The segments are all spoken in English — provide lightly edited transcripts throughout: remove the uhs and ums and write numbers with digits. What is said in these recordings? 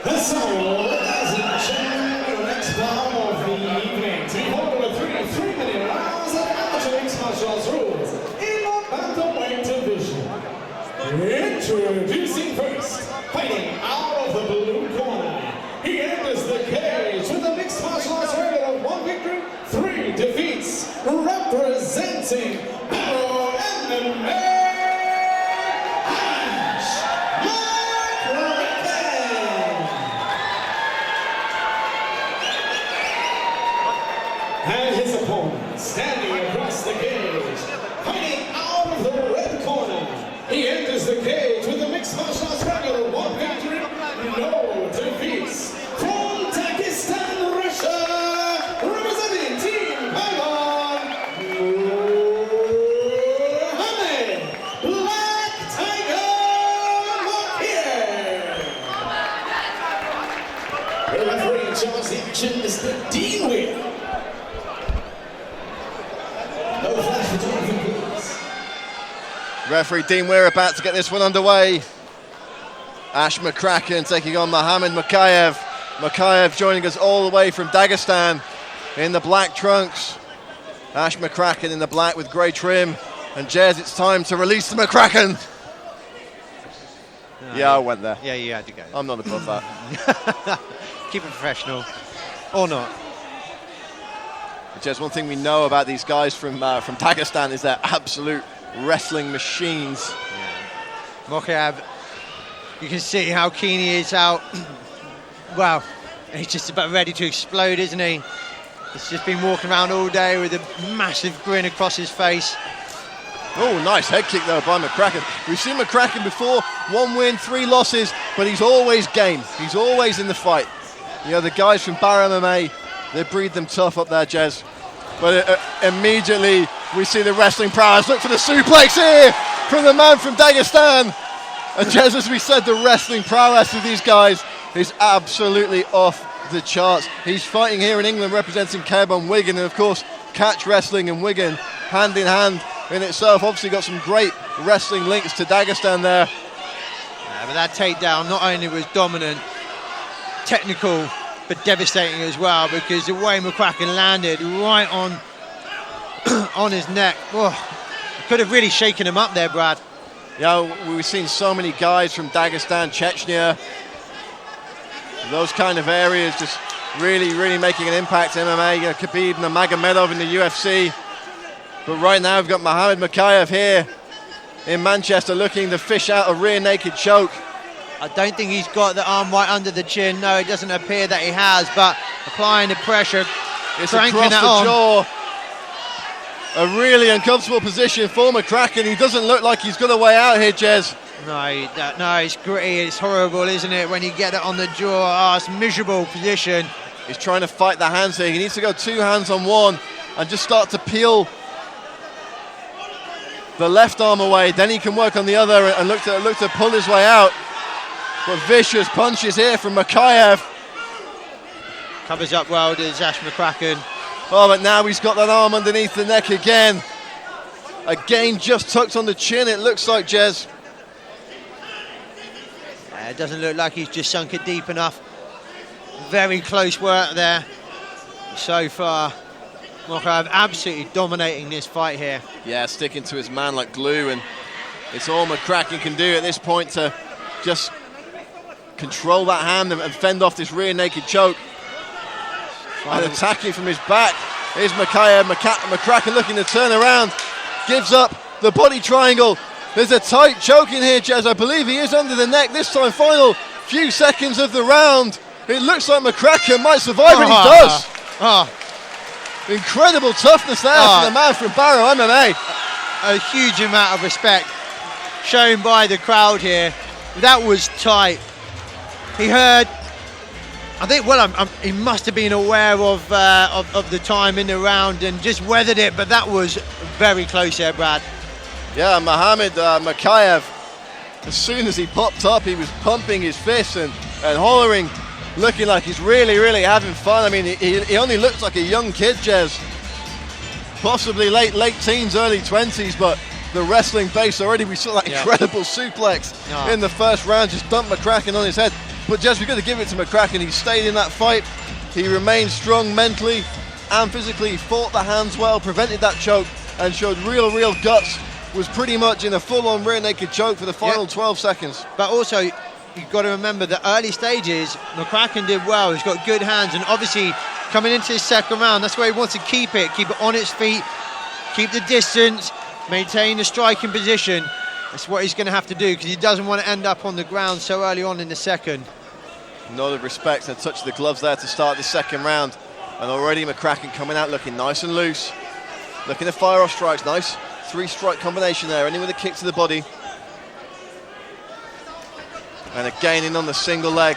So, ladies and gentlemen, the next bout of the evening, to hold over 3 rounds of amateur mixed martial arts rules in the Bantamweight division. Introducing first, fighting out of the blue corner, he enters the cage with a mixed martial arts record of 1 victory, 3 defeats, representing MMA. And his opponent, standing across the cage, fighting out of the red corner. He enters the cage with a mixed martial arts record of 1 victory, no defeats. From Dagestan, Russia, representing Team Pylon, Mokaev, Black Tiger Mokaev. The referee in charge of the action is the Dean Wheel. Referee Dean Weir about to get this one underway. Ash McCracken taking on Mohamed Mokaev. Mokaev joining us all the way from Dagestan in the black trunks. Ash McCracken in the black with grey trim. And Jez, it's time to release the McCracken. Yeah, I went there. Yeah, you had to go. I'm not above that. Keep it professional. Or not. Jez, one thing we know about these guys from Dagestan is they're absolute wrestling machines. Yeah. Mokaev, you can see how keen he is out. Wow, he's just about ready to explode, isn't he? He's just been walking around all day with a massive grin across his face. Oh, nice head kick though by McCracken. We've seen McCracken before, 1 win, 3 losses, but he's always game. He's always in the fight. You know, the guys from Bar MMA, they breed them tough up there, Jez. But immediately we see the wrestling prowess. Look for the suplex here from the man from Dagestan. And Jez, as we said, the wrestling prowess of these guys is absolutely off the charts. He's fighting here in England representing Cairn Wigan, and of course catch wrestling and Wigan hand in hand in itself. Obviously got some great wrestling links to Dagestan there. Yeah, but that takedown not only was dominant, technical, but devastating as well, because the way McCracken landed right on on his neck, could have really shaken him up there, Brad. Yeah, we've seen so many guys from Dagestan, Chechnya, those kind of areas just really making an impact in MMA. You know, Khabib and Magomedov in the UFC. But right now we've got Mohamed Mokaev here in Manchester looking to fish out a rear naked choke. I don't think he's got the arm right under the chin. No, it doesn't appear that he has, but applying the pressure, it's across the jaw. A really uncomfortable position for McCracken. He doesn't look like he's got a way out here, Jez. No, it's gritty, it's horrible, isn't it, when you get it on the jaw. It's a miserable position. He's trying to fight the hands here. He needs to go 2 hands on one and just start to peel the left arm away. Then he can work on the other and look to pull his way out. But vicious punches here from Mokaev. Covers up well, does Ash McCracken. Oh, but now he's got that arm underneath the neck again. Again, just tucked on the chin, it looks like, Jez. It doesn't look like he's just sunk it deep enough. Very close work there so far. Mokaev absolutely dominating this fight here. Yeah, sticking to his man like glue, and it's all McCracken can do at this point to just control that hand and fend off this rear naked choke. And attacking from his back is Mokaev. McCracken looking to turn around, gives up the body triangle. There's a tight choke in here, Jez. I believe he is under the neck this time. Final few seconds of the round. It looks like McCracken might survive, and he does. Incredible toughness there from the man from Barrow MMA. A huge amount of respect shown by the crowd here. That was tight. He heard, I think, he must have been aware of the time in the round and just weathered it, but that was very close there, Brad. Yeah, Mohamed Mokaev, as soon as he popped up, he was pumping his fists and hollering, looking like he's really having fun. I mean, he only looks like a young kid, Jez. Possibly late teens, early 20s, but the wrestling base already. We saw that incredible suplex in the first round, just dumped McCracken on his head. But just we've got to give it to McCracken. He stayed in that fight. He remained strong mentally and physically. He fought the hands well, prevented that choke, and showed real guts. Was pretty much in a full-on rear naked choke for the final 12 seconds. But also, you've got to remember the early stages, McCracken did well. He's got good hands, and obviously coming into his second round, that's where he wants to keep it on its feet, keep the distance, maintain the striking position. That's what he's going to have to do, because he doesn't want to end up on the ground so early on in the second. Nod of respect and a touch of the gloves there to start this second round. And already McCracken coming out looking nice and loose. Looking to fire off strikes, nice. 3-strike combination there, ending with a kick to the body. And again in on the single leg.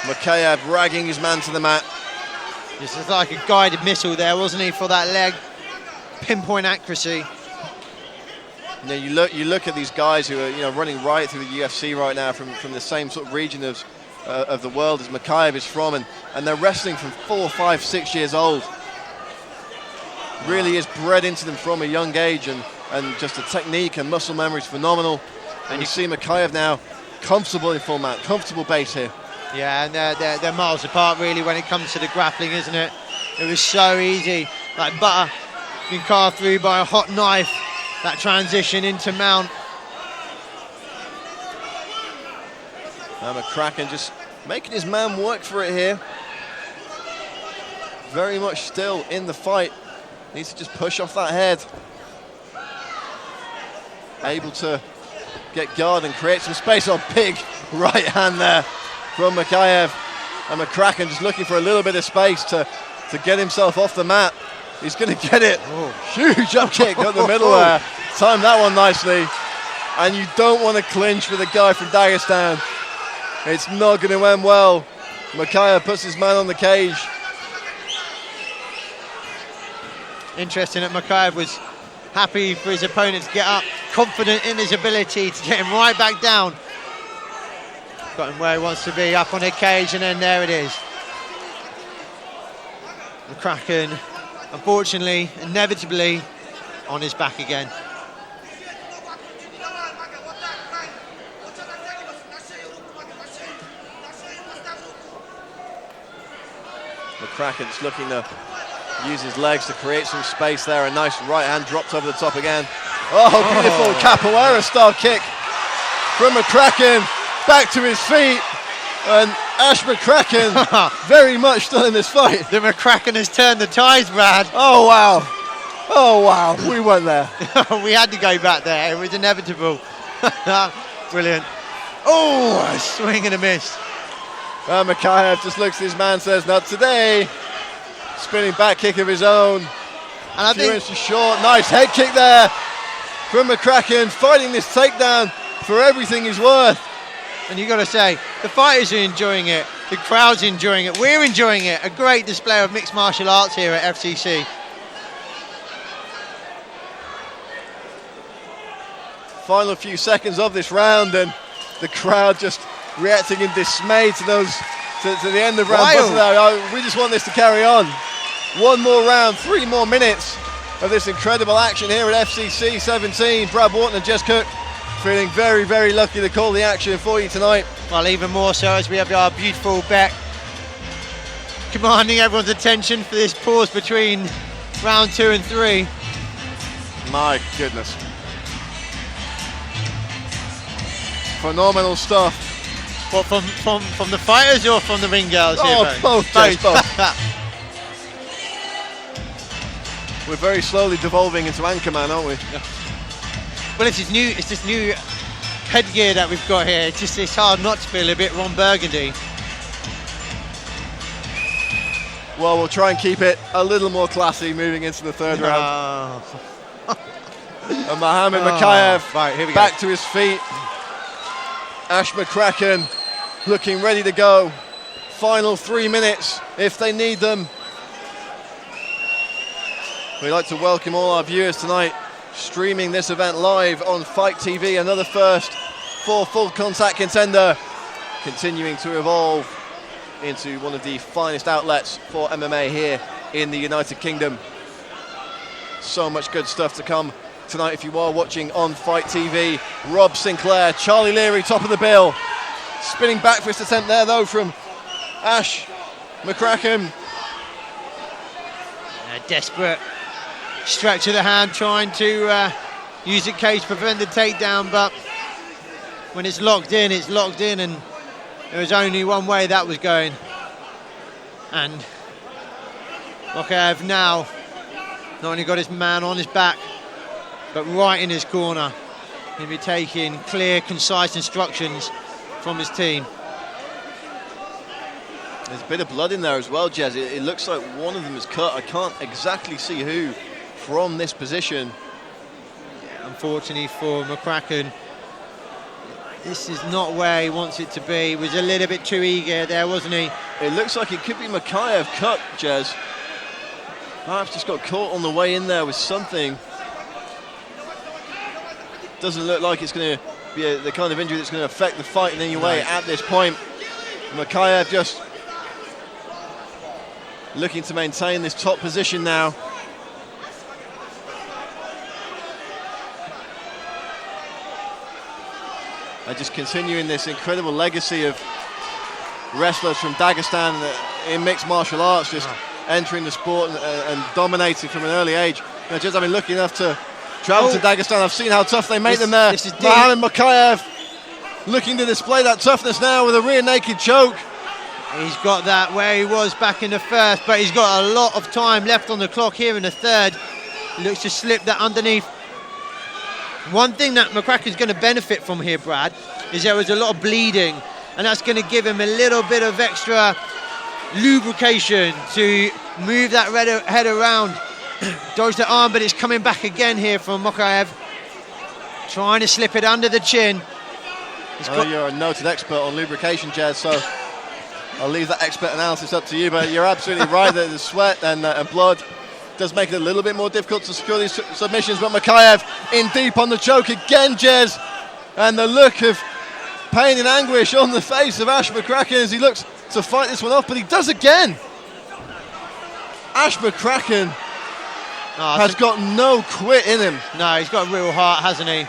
Mokaev dragging his man to the mat. This is like a guided missile there, wasn't he, for that leg? Pinpoint accuracy. You know, you look at these guys who are running right through the UFC right now from the same sort of region of the world as Mokaev is from, and they're wrestling from 4, 5, 6 years old. Really is bred into them from a young age, and just the technique and muscle memory is phenomenal. And you see Mokaev now comfortable in full mount, comfortable base here. Yeah, and they're miles apart really when it comes to the grappling, isn't it? It was so easy, like butter being carved through by a hot knife. That transition into mount. Now McCracken just making his man work for it here. Very much still in the fight. Needs to just push off that head. Able to get guard and create some space. On big right hand there from Mokaev. And McCracken just looking for a little bit of space to get himself off the mat. He's going to get it. Huge up kick up the middle there. Timed that one nicely. And you don't want to clinch with a guy from Dagestan. It's not going to end well. Mokaev puts his man on the cage. Interesting that Mokaev was happy for his opponent to get up, confident in his ability to get him right back down. Got him where he wants to be, up on the cage, and then there it is. McCracken, unfortunately, inevitably, on his back again. McCracken's looking to use his legs to create some space there. A nice right hand dropped over the top again. Oh, beautiful capoeira style kick from McCracken. Back to his feet. And Ash McCracken very much still in this fight. The McCracken has turned the tides, Brad. Oh, wow. Oh, wow. We went there. We had to go back there. It was inevitable. Brilliant. Oh, a swing and a miss. Mokaev just looks at his man, says, not today. Spinning back kick of his own. And a few inches short. Nice head kick there from McCracken, fighting this takedown for everything he's worth. And you've got to say, the fighters are enjoying it, the crowd's enjoying it, we're enjoying it. A great display of mixed martial arts here at FCC. Final few seconds of this round, and the crowd just reacting in dismay to the end of round one. We just want this to carry on. One more round, 3 more minutes of this incredible action here at FCC 17. Brad Bolton and Jess Cook feeling very, very lucky to call the action for you tonight. Well, even more so as we have our beautiful Beck commanding everyone's attention for this pause between round 2 and 3. My goodness. Phenomenal stuff. What, from the fighters or from the ring girls? Oh, here, both. We're very slowly devolving into Anchorman, aren't we? Yeah. Well, it's this new headgear that we've got here. It's hard not to feel a bit Ron Burgundy. Well, we'll try and keep it a little more classy moving into the third round. And Mohamed Mokaev back to his feet. Ash McCracken looking ready to go. Final 3 minutes if they need them. We'd like to welcome all our viewers tonight, streaming this event live on Fight TV, another first for Full Contact Contender, continuing to evolve into one of the finest outlets for MMA here in the United Kingdom. So much good stuff to come tonight if you are watching on Fight TV. Rob Sinclair, Charlie Leary, top of the bill. Spinning back fist attempt there though from Ash McCracken. Desperate stretch of the hand, trying to use the cage to prevent the takedown, but when it's locked in, and there was only one way that was going. And Mokaev now not only got his man on his back, but right in his corner. He'll be taking clear, concise instructions from his team. There's a bit of blood in there as well, Jez. It looks like one of them is cut. I can't exactly see who from this position. Yeah, unfortunately for McCracken, this is not where he wants it to be. He was a little bit too eager there, wasn't he? It looks like it could be Mokaev cut, Jez. Perhaps just got caught on the way in there with something. Doesn't look like it's going to be the kind of injury that's going to affect the fight in any way at this point. Mokaev just looking to maintain this top position now. And just continuing this incredible legacy of wrestlers from Dagestan in mixed martial arts, just entering the sport and dominating from an early age. You know, just I've been lucky enough to travel to Dagestan. I've seen how tough they make them there. Mohamed Mokaev looking to display that toughness now with a rear naked choke. He's got that where he was back in the first, but he's got a lot of time left on the clock here in the third. He looks to slip that underneath. One thing that McCracken's going to benefit from here, Brad, is there was a lot of bleeding, and that's going to give him a little bit of extra lubrication to move that head around. Dodge the arm, but it's coming back again here from Mokaev. Trying to slip it under the chin. You're a noted expert on lubrication, Jez, so I'll leave that expert analysis up to you, but you're absolutely right that the sweat and blood does make it a little bit more difficult to secure these submissions, but Mokaev in deep on the choke again, Jez, and the look of pain and anguish on the face of Ash McCracken as he looks to fight this one off, but he does again. Ash McCracken has got no quit in him. No, he's got a real heart, hasn't he?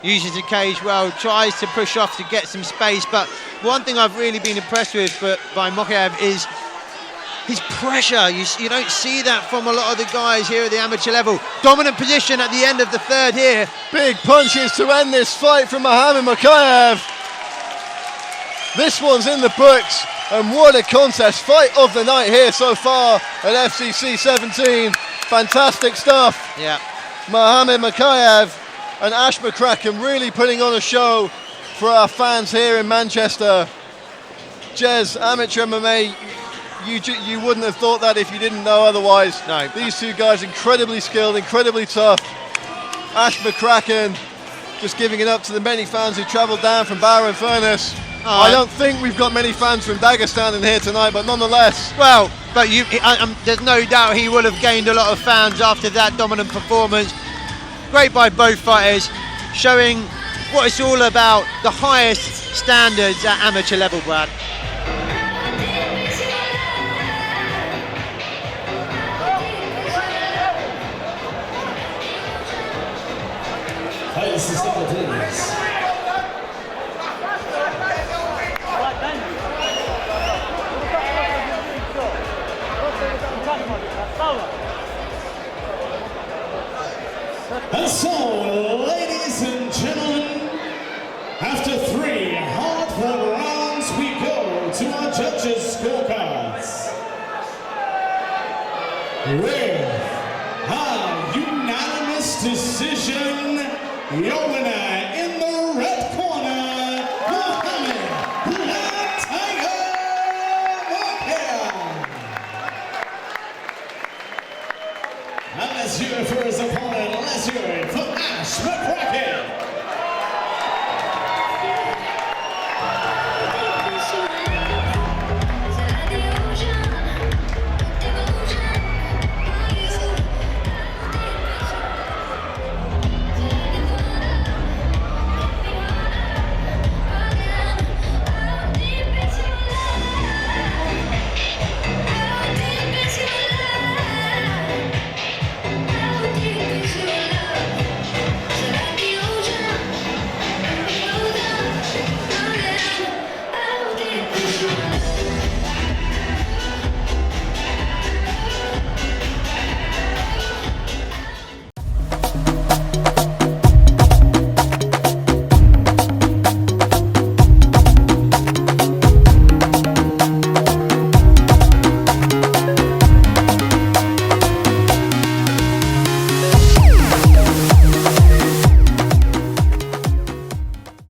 Uses the cage well, tries to push off to get some space, but one thing I've really been impressed with by Mokaev is his pressure. You don't see that from a lot of the guys here at the amateur level. Dominant position at the end of the third here. Big punches to end this fight from Mohamed Mokaev. This one's in the books, and what a contest. Fight of the night here so far at FCC 17. Fantastic stuff. Yeah. Mohamed Mokaev and Ash McCracken really putting on a show for our fans here in Manchester. Jez, amateur MMA, you wouldn't have thought that if you didn't know otherwise. No. These two guys incredibly skilled, incredibly tough. Ash McCracken just giving it up to the many fans who travelled down from Barrow and Furness. I don't think we've got many fans from Dagestan in here tonight, but nonetheless. Well, but there's no doubt he will have gained a lot of fans after that dominant performance. Great by both fighters, showing what it's all about, the highest standards at amateur level, Brad. And so, ladies and gentlemen, after 3 hard-fought rounds, we go to our judges' scorecards. With a unanimous decision, your winner